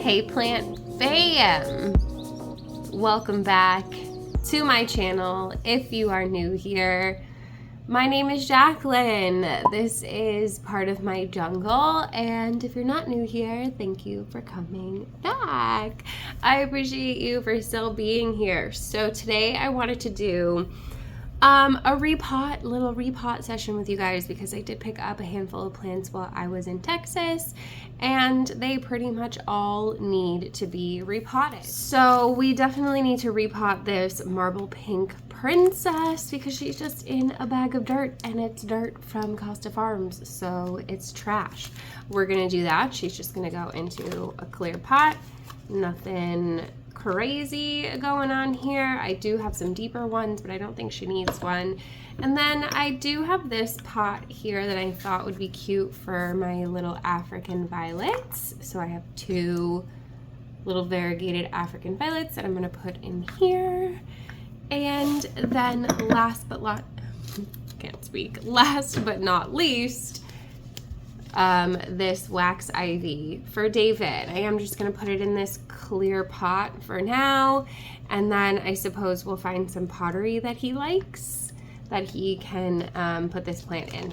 Hey plant fam! Welcome back to my channel if you are new here. My name is Jacqueline. This is part of my jungle, and if you're not new here, thank you for coming back. I appreciate you for still being here. So today I wanted to do a little repot session with you guys because I did pick up a handful of plants while I was in Texas and they pretty much all need to be repotted. So we definitely need to repot this marble pink princess because she's just in a bag of dirt and it's dirt from Costa Farms, so it's trash. We're gonna do that. She's just gonna go into a clear pot. Nothing crazy going on here. I do have some deeper ones, but I don't think she needs one. And then I do have this pot here that I thought would be cute for my little African violets. So I have two little variegated African violets that I'm gonna put in here. And then last but not least, this wax ivy for David. I am just gonna put it in this clear pot for now, and then I suppose we'll find some pottery that he likes that he can put this plant in.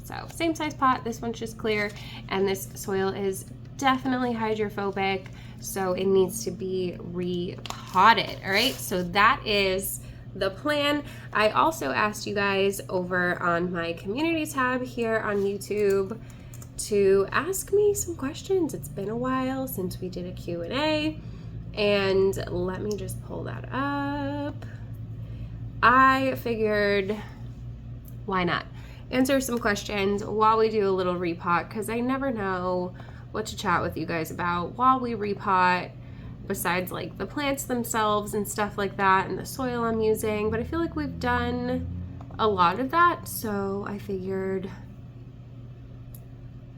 So same size pot, this one's just clear, and this soil is definitely hydrophobic, so it needs to be repotted. All right, so that is the plan. I also asked you guys over on my community tab here on YouTube to ask me some questions. It's been a while since we did a Q&A, and let me just pull that up. I figured, why not answer some questions while we do a little repot, because I never know what to chat with you guys about while we repot, besides like the plants themselves and stuff like that and the soil I'm using. But I feel like we've done a lot of that, so I figured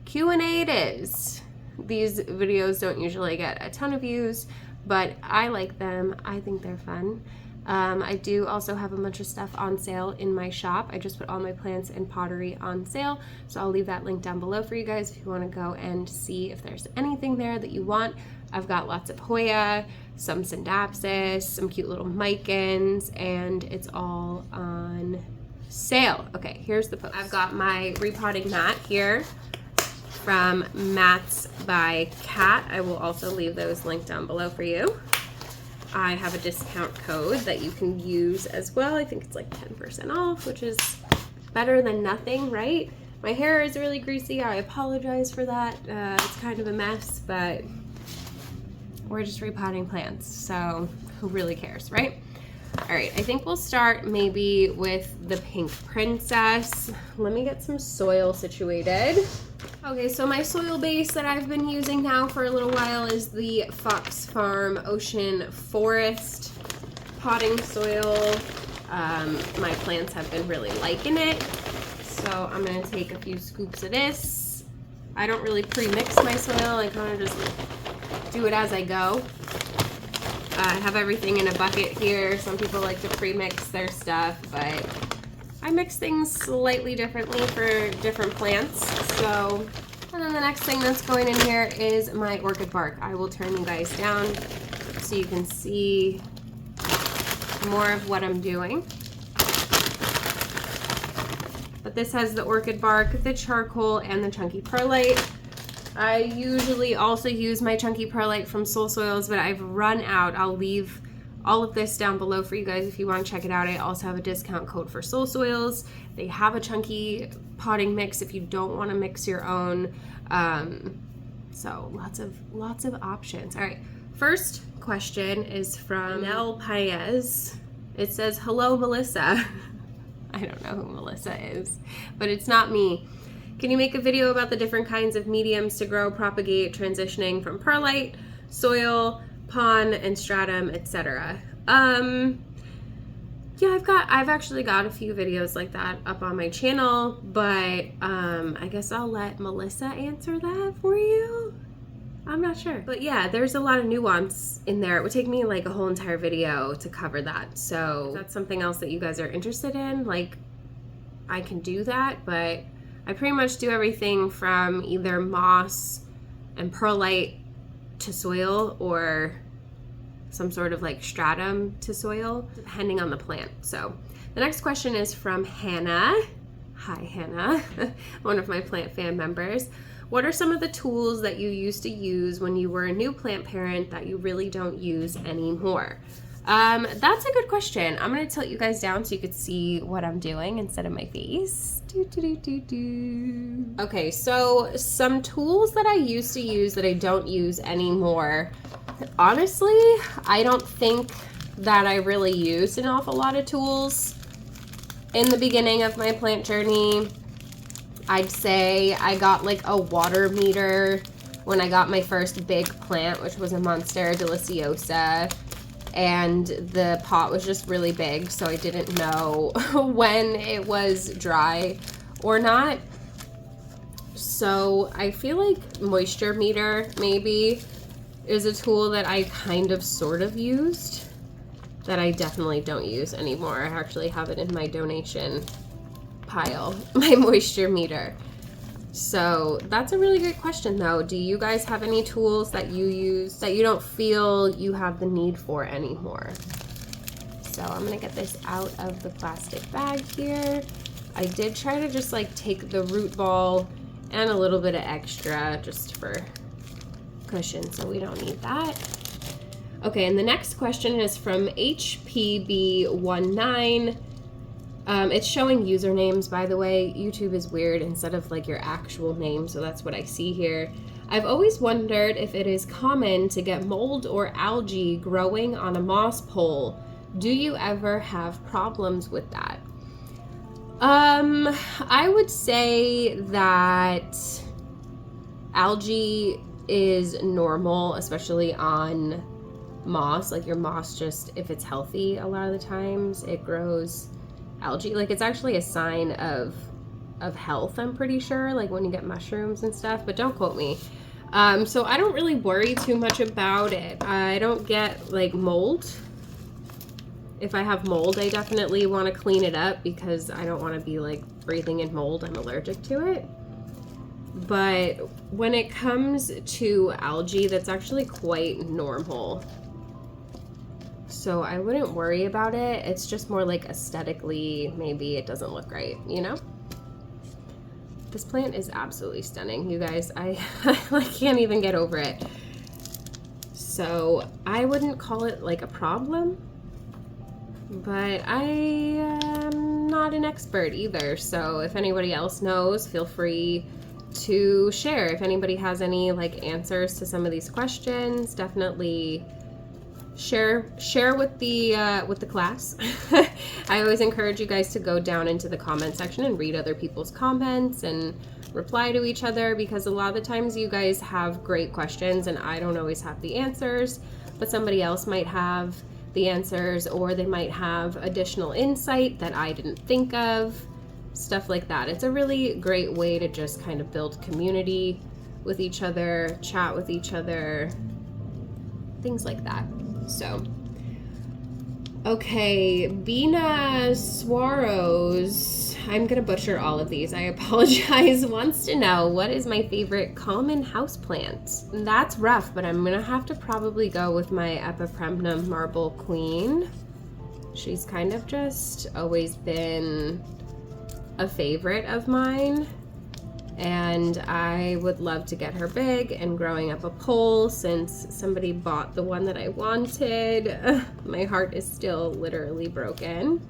Q&A it is. These videos don't usually get a ton of views, but I like them. I think they're fun. I do also have a bunch of stuff on sale in my shop. I just put all my plants and pottery on sale, so I'll leave that link down below for you guys if you want to go and see if there's anything there that you want. I've got lots of Hoya, some Syndapsis, some cute little Micans, and it's all on sale. Okay, here's the post. I've got my repotting mat here from Mats by Cat. I will also leave those linked down below for you. I have a discount code that you can use as well. I think it's like 10% off, which is better than nothing, right? My hair is really greasy. I apologize for that. It's kind of a mess, but we're just repotting plants, so who really cares, right? All right, I think we'll start maybe with the pink princess. Let me get some soil situated. Okay, so my soil base that I've been using now for a little while is the Fox Farm Ocean Forest potting soil. My plants have been really liking it, so I'm gonna take a few scoops of this. I don't really pre-mix my soil, I kind of just do it as I go. I have everything in a bucket here. Some people like to pre-mix their stuff, but I mix things slightly differently for different plants. So, and then the next thing that's going in here is my orchid bark. I will turn you guys down so you can see more of what I'm doing. But this has the orchid bark, the charcoal, and the chunky perlite. I usually also use my chunky perlite from Soul Soils, but I've run out. I'll leave all of this down below for you guys if you want to check it out. I also have a discount code for Soul Soils. They have a chunky potting mix if you don't want to mix your own. So lots of options. All right, first question is from Nell Paez. It says, "Hello, Melissa." I don't know who Melissa is, but it's not me. Can you make a video about the different kinds of mediums to grow, propagate, transitioning from perlite, soil, pond, and stratum, etc.? Yeah, I've actually got a few videos like that up on my channel, but I guess I'll let Melissa answer that for you. I'm not sure. But yeah, there's a lot of nuance in there. It would take me like a whole entire video to cover that. So if that's something else that you guys are interested in, like, I can do that, but I pretty much do everything from either moss and perlite to soil or some sort of like stratum to soil, depending on the plant. So the next question is from Hannah. Hi, Hannah, one of my plant fan members. What are some of the tools that you used to use when you were a new plant parent that you really don't use anymore? That's a good question. I'm going to tilt you guys down so you could see what I'm doing instead of my face. Okay, so some tools that I used to use that I don't use anymore. Honestly, I don't think that I really used an awful lot of tools in the beginning of my plant journey. I'd say I got like a water meter when I got my first big plant, which was a Monstera deliciosa. And the pot was just really big, so I didn't know when it was dry or not. So I feel like moisture meter maybe is a tool that I kind of sort of used that I definitely don't use anymore. I actually have it in my donation pile, my moisture meter. So that's a really great question though. Do you guys have any tools that you use that you don't feel you have the need for anymore? So I'm gonna get this out of the plastic bag here. I did try to just like take the root ball and a little bit of extra just for cushion, so we don't need that. Okay, and the next question is from HPB19. It's showing usernames, by the way. YouTube is weird instead of like your actual name, so that's what I see here. I've always wondered if it is common to get mold or algae growing on a moss pole. Do you ever have problems with that? I would say that algae is normal, especially on moss. Like your moss, just if it's healthy, a lot of the times it grows algae. Like it's actually a sign of health, I'm pretty sure, like when you get mushrooms and stuff, but don't quote me. So I don't really worry too much about it. I don't get like mold. If I have mold, I definitely want to clean it up because I don't want to be like breathing in mold. I'm allergic to it. But when it comes to algae, that's actually quite normal. So I wouldn't worry about it. It's just more like aesthetically, maybe it doesn't look right, you know? This plant is absolutely stunning, you guys. I can't even get over it. So I wouldn't call it like a problem, but I am not an expert either. So if anybody else knows, feel free to share. If anybody has any like answers to some of these questions, definitely share with the class. I always encourage you guys to go down into the comment section and read other people's comments and reply to each other, because a lot of the times you guys have great questions and I don't always have the answers, but somebody else might have the answers, or they might have additional insight that I didn't think of, stuff like that. It's a really great way to just kind of build community with each other, chat with each other, things like that. So, okay, Bina Swaros, I'm gonna butcher all of these, I apologize, wants to know, what is my favorite common houseplant? That's rough, but I'm gonna have to probably go with my Epipremnum Marble Queen. She's kind of just always been a favorite of mine, and I would love to get her big and growing up a pole since somebody bought the one that I wanted. My heart is still literally broken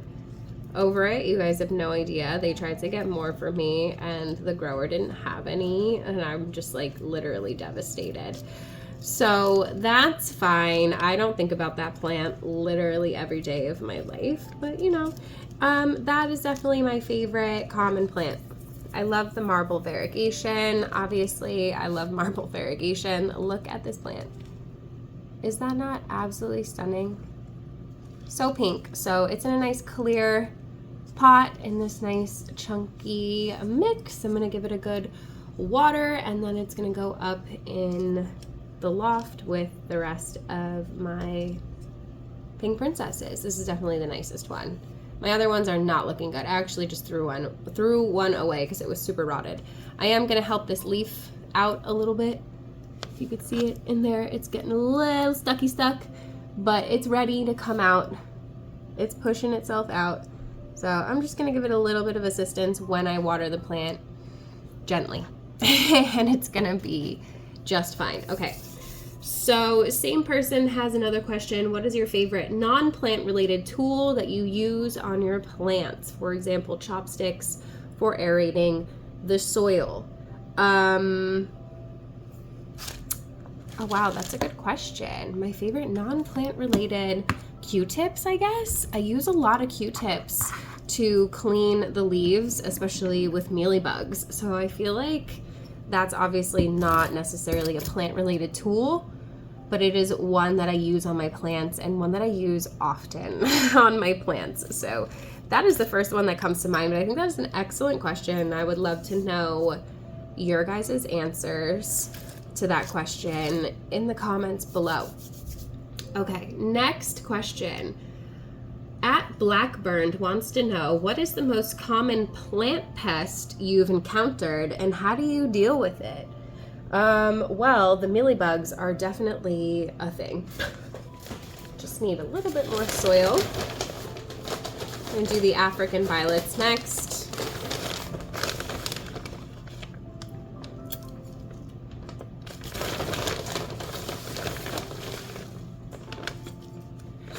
over it. You guys have no idea. They tried to get more for me and the grower didn't have any, and I'm just like literally devastated. So that's fine. I don't think about that plant literally every day of my life, but you know, that is definitely my favorite common plant. I love the marble variegation. Obviously, I love marble variegation. Look at this plant. Is that not absolutely stunning? So pink. So it's in a nice clear pot in this nice chunky mix. I'm gonna give it a good water, and then it's gonna go up in the loft with the rest of my pink princesses. This is definitely the nicest one. My other ones are not looking good. I actually just threw one away because it was super rotted. I am gonna help this leaf out a little bit If you could see it in there, it's getting a little stuck, but it's ready to come out. It's pushing itself out. So I'm just gonna give it a little bit of assistance when I water the plant gently. And it's gonna be just fine. Okay, so same person has another question. What is your favorite non-plant related tool that you use on your plants? For example, chopsticks for aerating the soil. Oh wow, that's a good question. My favorite non-plant related Q-tips, I guess. I use a lot of Q-tips to clean the leaves, especially with mealybugs. So I feel like that's obviously not necessarily a plant related tool, but it is one that I use on my plants and one that I use often on my plants. So that is the first one that comes to mind, but I think that's an excellent question. I would love to know your guys' answers to that question in the comments below. Okay, next question. At Blackburned wants to know, what is the most common plant pest you've encountered and how do you deal with it? Well, the mealybugs are definitely a thing. Just need a little bit more soil. I'm gonna do the African violets next.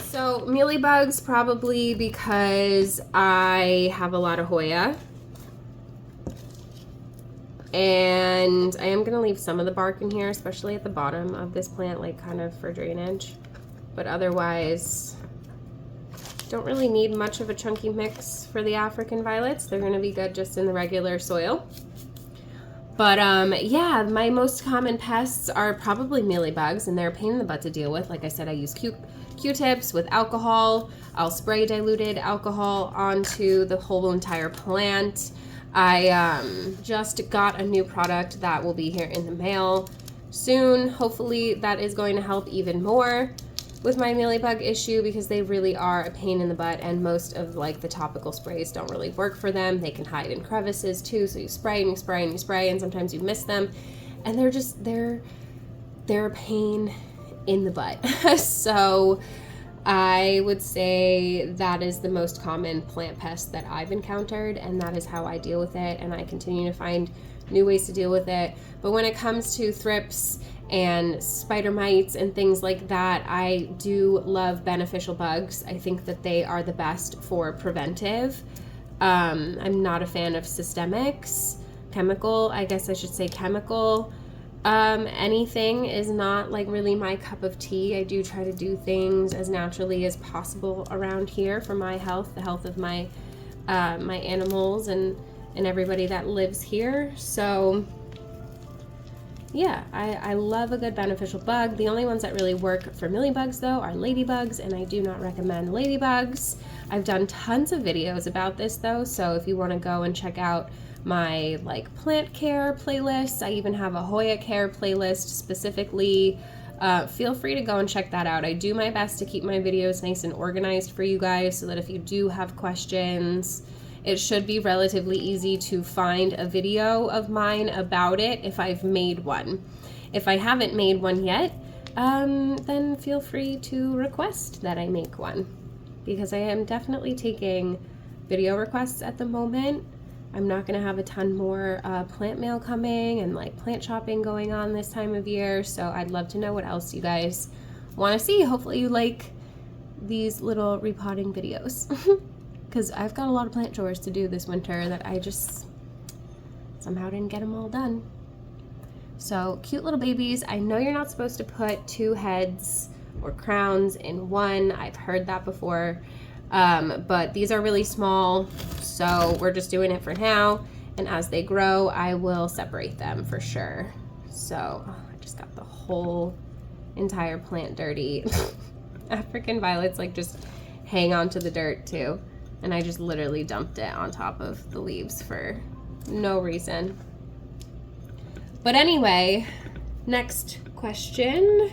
So mealybugs, probably because I have a lot of Hoya. And I am gonna leave some of the bark in here, especially at the bottom of this plant, like kind of for drainage. But otherwise, don't really need much of a chunky mix for the African violets. They're gonna be good just in the regular soil. But yeah, my most common pests are probably mealybugs, and they're a pain in the butt to deal with. Like I said, I use Q-tips with alcohol. I'll spray diluted alcohol onto the whole entire plant. I just got a new product that will be here in the mail soon. Hopefully that is going to help even more with my mealybug issue, because they really are a pain in the butt, and most of like the topical sprays don't really work for them. They can hide in crevices too, so you spray and you spray and you spray, and sometimes you miss them, and they're a pain in the butt. So I would say that is the most common plant pest that I've encountered, and that is how I deal with it, and I continue to find new ways to deal with it. But when it comes to thrips and spider mites and things like that, I do love beneficial bugs. I think that they are the best for preventive. I'm not a fan of systemics. Chemical, I guess I should say chemical. Anything is not like really my cup of tea. I do try to do things as naturally as possible around here for my health, the health of my my animals and everybody that lives here. So yeah, I love a good beneficial bug. The only ones that really work for mealybugs though are ladybugs, and I do not recommend ladybugs. I've done tons of videos about this though, so if you want to go and check out my like plant care playlists, I even have a Hoya care playlist specifically. Feel free to go and check that out. I do my best to keep my videos nice and organized for you guys, so that if you do have questions, it should be relatively easy to find a video of mine about it if I've made one. If I haven't made one yet, then feel free to request that I make one, because I am definitely taking video requests at the moment. I'm not going to have a ton more plant mail coming and like plant shopping going on this time of year, so I'd love to know what else you guys want to see. Hopefully you like these little repotting videos. Because I've got a lot of plant chores to do this winter that I just somehow didn't get them all done. So cute little babies. I know you're not supposed to put two heads or crowns in one. I've heard that before, but these are really small, so we're just doing it for now, and as they grow I will separate them for sure. So I just got the whole entire plant dirty. African violets like just hang onto the dirt too. And I just literally dumped it on top of the leaves for no reason. But anyway, next question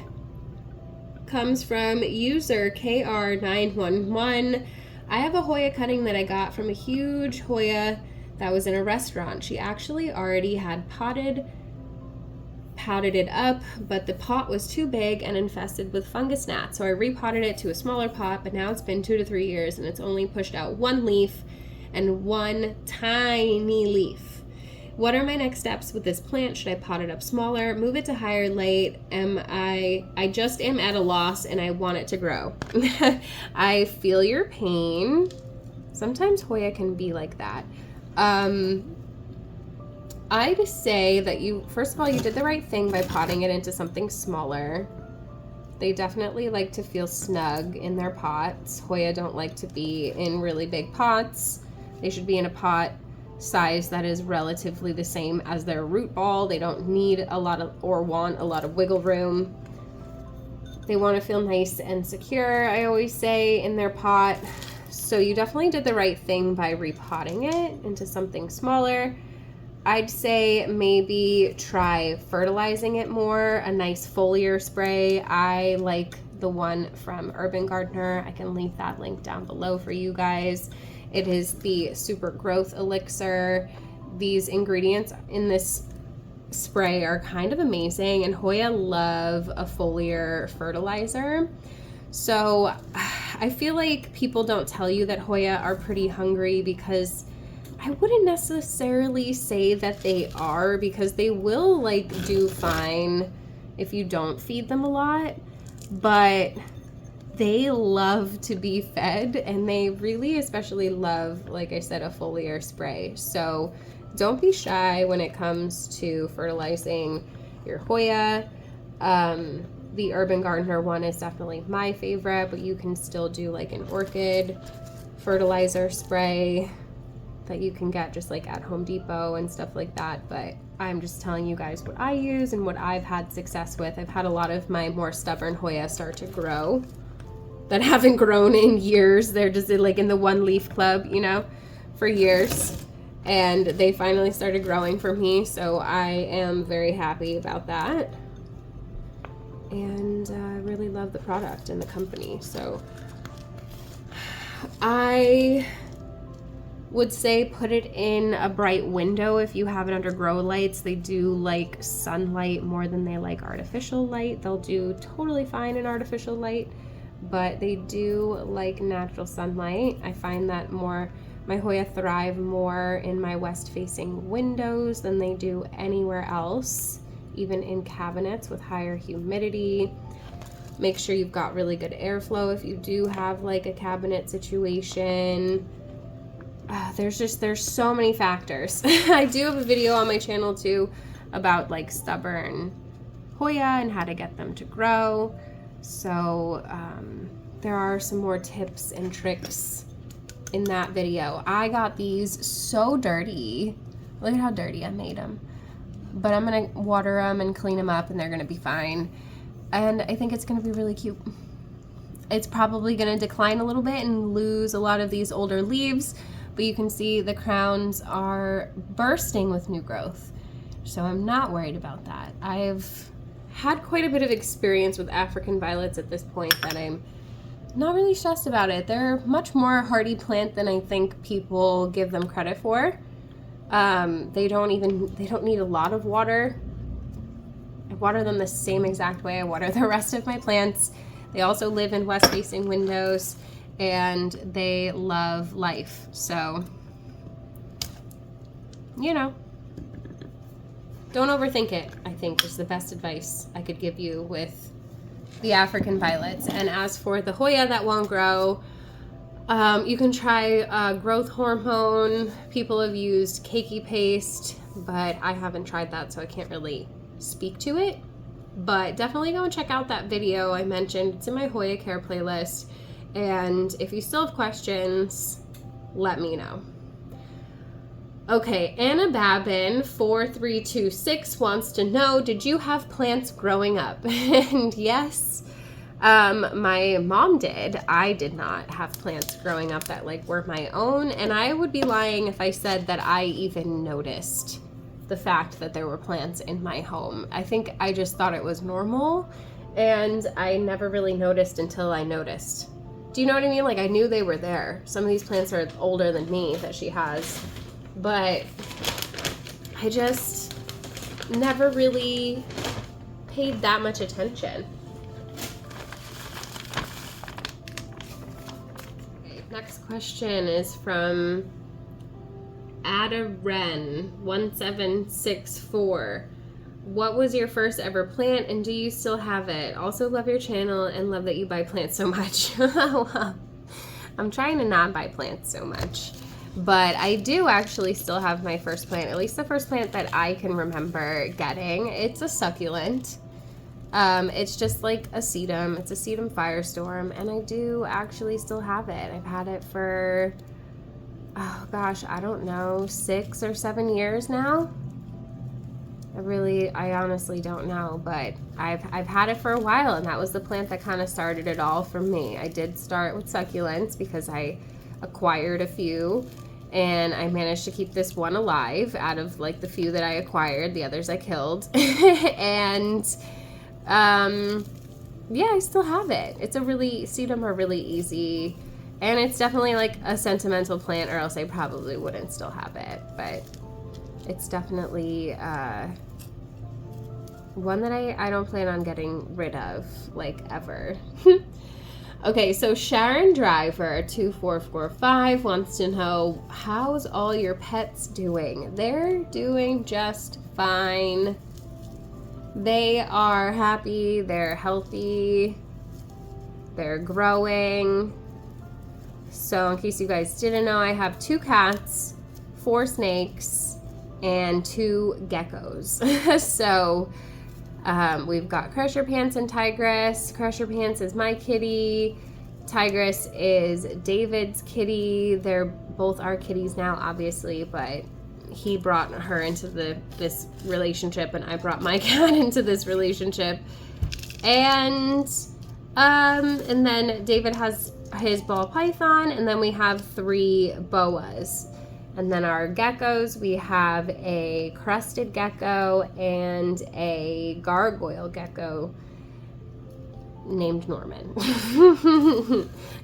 comes from user KR911. I have a Hoya cutting that I got from a huge Hoya that was in a restaurant. She actually already had potted potted it up, but the pot was too big and infested with fungus gnats. So I repotted it to a smaller pot, but now it's been 2 to 3 years and it's only pushed out 1 leaf and 1 tiny leaf. What are my next steps with this plant? Should I pot it up smaller, move it to higher light? I just am at a loss and I want it to grow. I feel your pain. Sometimes Hoya can be like that. I'd say that first of all, you did the right thing by potting it into something smaller. They definitely like to feel snug in their pots. Hoya don't like to be in really big pots. They should be in a pot size that is relatively the same as their root ball. They don't need a lot of, or want a lot of wiggle room. They want to feel nice and secure, I always say, in their pot. So you definitely did the right thing by repotting it into something smaller. I'd say maybe try fertilizing it more, a nice foliar spray. I like the one from Urban Gardener. I can leave that link down below for you guys. It is the Super Growth Elixir. These ingredients in this spray are kind of amazing, and Hoya love a foliar fertilizer. So I feel like people don't tell you that Hoya are pretty hungry, because I wouldn't necessarily say that they are, because they will like do fine if you don't feed them a lot, but they love to be fed, and they really especially love, like I said, a foliar spray. So don't be shy when it comes to fertilizing your Hoya. The Urban Gardener one is definitely my favorite, but you can still do like an orchid fertilizer spray that you can get just like at Home Depot and stuff like that. But I'm just telling you guys what I use and what I've had success with. I've had a lot of my more stubborn Hoya start to grow that haven't grown in years. They're just like in the 1 leaf club, you know, for years. And they finally started growing for me. So I am very happy about that. And I really love the product and the company. So I would say put it in a bright window if you have it under grow lights. They do like sunlight more than they like artificial light. They'll do totally fine in artificial light, but they do like natural sunlight. I find that my Hoya thrive more in my west facing windows than they do anywhere else, even in cabinets with higher humidity. Make sure you've got really good airflow if you do have like a cabinet situation. There's so many factors. I do have a video on my channel too about like stubborn Hoya and how to get them to grow. So there are some more tips and tricks in that video. I got these so dirty. Look at how dirty I made them. But I'm gonna water them and clean them up, and they're gonna be fine. And I think it's gonna be really cute. It's probably gonna decline a little bit and lose a lot of these older leaves, but you can see the crowns are bursting with new growth. So I'm not worried about that. I've had quite a bit of experience with African violets at this point that I'm not really stressed about it. They're much more hardy plant than I think people give them credit for. They don't need a lot of water. I water them the same exact way I water the rest of my plants. They also live in west facing windows, and they love life. So, you know, don't overthink it, I think, is the best advice I could give you with the African violets. And as for the Hoya that won't grow, you can try growth hormone. People have used cakey paste, but I haven't tried that, so I can't really speak to it. But definitely go and check out that video I mentioned. It's in my Hoya care playlist. And if you still have questions, let me know. Okay, Anna Babin 4326 wants to know, did you have plants growing up? And yes, my mom did. I did not have plants growing up that like were my own, and I would be lying if I said that I even noticed the fact that there were plants in my home. I think I just thought it was normal, and I never really noticed until I noticed. Do you know what I mean? Like, I knew they were there. Some of these plants are older than me that she has, but I just never really paid that much attention. Okay, next question is from Adaren1764. What was your first ever plant and do you still have it? Also love your channel and love that you buy plants so much. Well, I'm trying to not buy plants so much, but I do actually still have my first plant, at least the first plant that I can remember getting. It's a succulent. It's just like a sedum. It's a sedum firestorm, and I do actually still have it. I've had it for, oh gosh, I don't know, 6 or 7 years now. I honestly don't know, but I've had it for a while, and that was the plant that kind of started it all for me. I did start with succulents because I acquired a few, and I managed to keep this one alive out of like the few that I acquired. The others I killed. And yeah, I still have it. It's sedum are really easy, and it's definitely like a sentimental plant, or else I probably wouldn't still have it, but it's definitely one that I don't plan on getting rid of, like, ever. Okay, so Sharon Driver 2445 wants to know, how's all your pets doing? They're doing just fine. They are happy, they're healthy, they're growing. So in case you guys didn't know, I have 2 cats, 4 snakes, and 2 geckos. So we've got Crusher Pants and Tigress. Crusher Pants is my kitty. Tigress is David's kitty. They're both our kitties now, obviously, but he brought her into this relationship, and I brought my cat into this relationship. And then David has his ball python, and then we have 3 boas. And then our geckos, we have a crested gecko and a gargoyle gecko named Norman.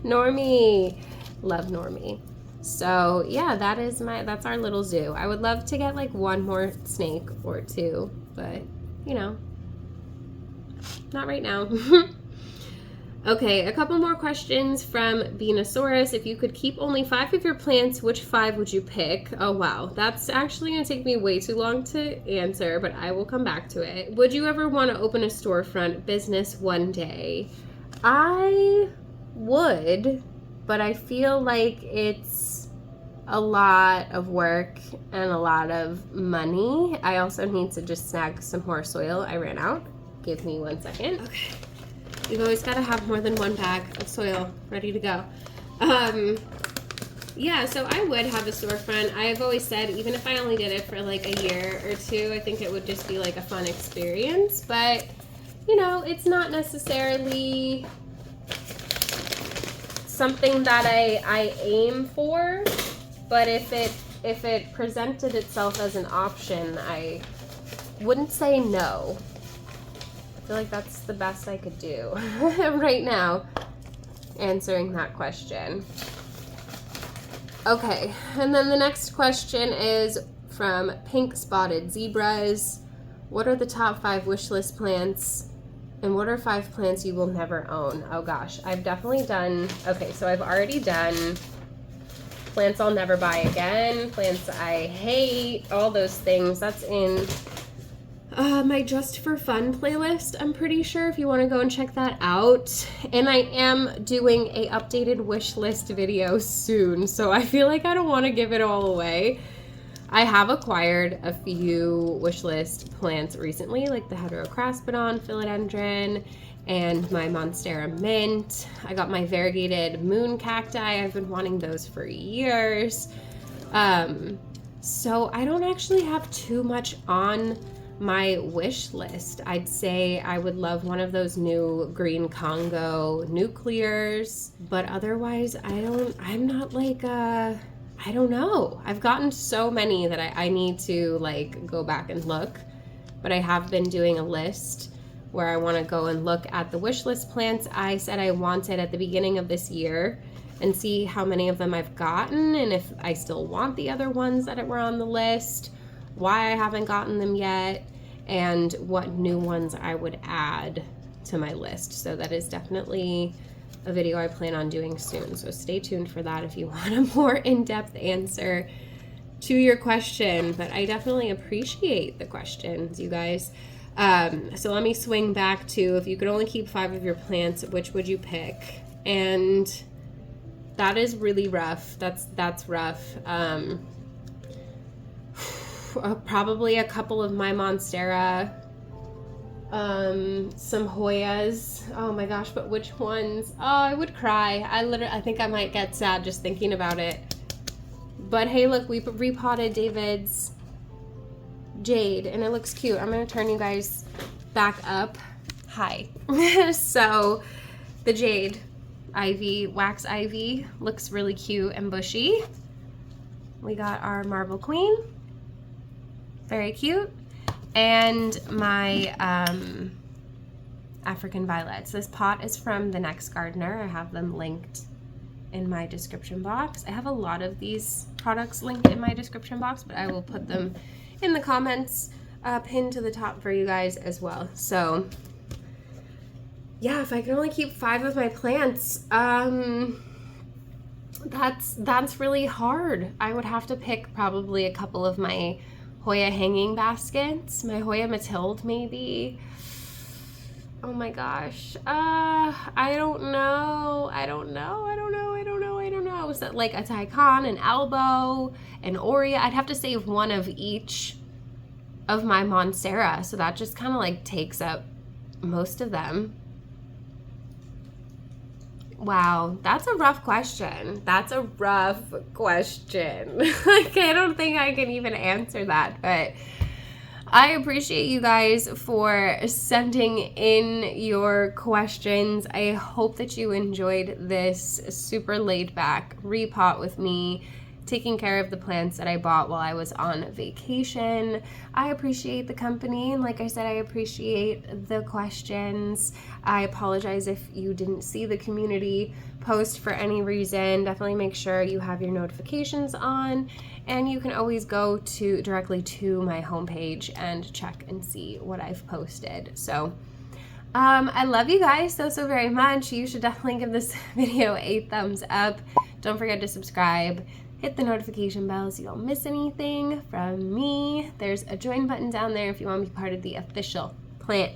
Normie. Love Normie. So yeah, that's our little zoo. I would love to get like 1 more snake or 2, but you know, not right now. Okay, a couple more questions from Venusaurus. If you could keep only 5 of your plants, which 5 would you pick? Oh wow, that's actually going to take me way too long to answer, but I will come back to it. Would you ever want to open a storefront business one day? I would, but I feel like it's a lot of work and a lot of money. I also need to just snag some more soil. I ran out. Give me 1 second. Okay. You've always got to have more than 1 bag of soil ready to go. Yeah, so I would have a storefront. I've always said, even if I only did it for like a year or 2, I think it would just be like a fun experience. But, you know, it's not necessarily something that I aim for. But if it presented itself as an option, I wouldn't say no. I feel like that's the best I could do right now, answering that question. Okay, and then the next question is from Pink Spotted Zebras. What are the top 5 wish list plants, and what are 5 plants you will never own? Oh gosh, I've definitely done, okay, so I've already done plants I'll never buy again, plants I hate, all those things. That's in my Just for Fun playlist, I'm pretty sure, if you want to go and check that out. And I am doing a updated wish list video soon, so I feel like I don't want to give it all away. I have acquired a few wish list plants recently, like the Heterocraspedon philodendron and my Monstera mint. I got my variegated moon cacti. I've been wanting those for years. So I don't actually have too much on my wish list. I'd say I would love one of those new green Congo nuclears, but otherwise I'm not like, I don't know. I've gotten so many that I need to like go back and look, but I have been doing a list where I want to go and look at the wish list plants I said I wanted at the beginning of this year and see how many of them I've gotten, and if I still want the other ones that were on the list, why I haven't gotten them yet. and what new ones I would add to my list. So that is definitely a video I plan on doing soon. So stay tuned for that if you want a more in-depth answer to your question. But I definitely appreciate the questions, you guys. So let me swing back to, if you could only keep 5 of your plants, which would you pick? And that is really rough. That's rough. Probably a couple of my Monstera, some Hoyas. Oh my gosh, but which ones? Oh, I would cry. I think I might get sad just thinking about it. But hey, look, we repotted David's jade and it looks cute. I'm gonna turn you guys back up. Hi. So the jade ivy, wax ivy, looks really cute and bushy. We got our marble queen, very cute, and my African violets. This pot is from The Next Gardener. I have them linked in my description box. I have a lot of these products linked in my description box, but I will put them in the comments pinned to the top for you guys as well. So yeah, if I can only keep 5 of my plants, that's really hard. I would have to pick probably a couple of my Hoya hanging baskets, my Hoya Mathilde maybe. Oh my gosh, I don't know. So like a Tycon, an Elbow, an Aurea. I'd have to save one of each of my Monstera, so that just kind of like takes up most of them. Wow, that's a rough question. Like, I don't think I can even answer that, but I appreciate you guys for sending in your questions. I hope that you enjoyed this super laid back repot with me, taking care of the plants that I bought while I was on vacation. I appreciate the company, and like I said, I appreciate the questions. I apologize if you didn't see the community post for any reason. Definitely make sure you have your notifications on, and you can always go directly to my homepage and check and see what I've posted. So I love you guys so very much. You should definitely give this video a thumbs up. Don't forget to subscribe. Hit the notification bell so you don't miss anything from me. There's a join button down there if you want to be part of the official plant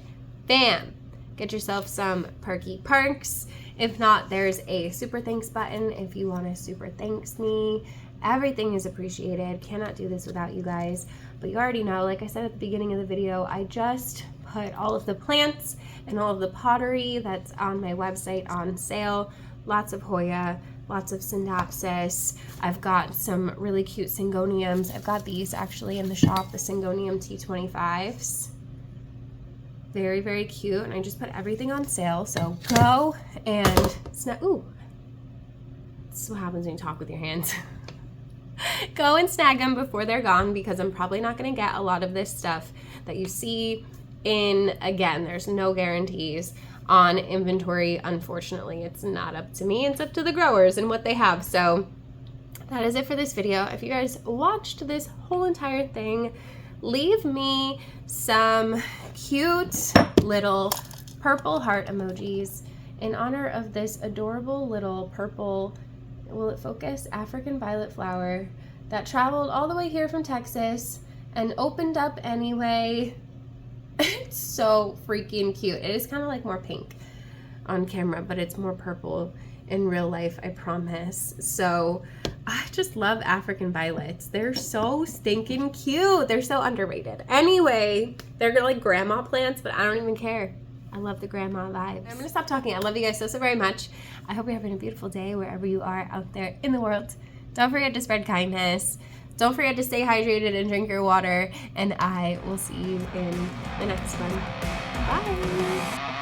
fam. Get yourself some perky perks. If not, there's a super thanks button if you want to super thanks me. Everything is appreciated. Cannot do this without you guys. But you already know, like I said at the beginning of the video, I just put all of the plants and all of the pottery that's on my website on sale. Lots of Hoya, lots of Synapsis. I've got some really cute Syngoniums. I've got these actually in the shop, the Syngonium T25s. Very cute, and I just put everything on sale, so go and snag. Ooh, this is what happens when you talk with your hands. Go and snag them before they're gone, because I'm probably not going to get a lot of this stuff that you see in. Again, there's no guarantees on inventory. Unfortunately, it's not up to me, it's up to the growers and what they have. So that is it for this video. If you guys watched this whole entire thing, leave me some cute little purple heart emojis in honor of this adorable little purple, will it focus, African violet flower that traveled all the way here from Texas and opened up anyway. It's so freaking cute. It is kind of like more pink on camera, but it's more purple in real life, I promise. So I just love African violets. They're so stinking cute. They're so underrated. Anyway, they're like grandma plants, but I don't even care. I love the grandma vibes. I'm gonna stop talking. I love you guys so very much. I hope you're having a beautiful day wherever you are out there in the world. Don't forget to spread kindness. Don't forget to stay hydrated and drink your water, and I will see you in the next one. Bye.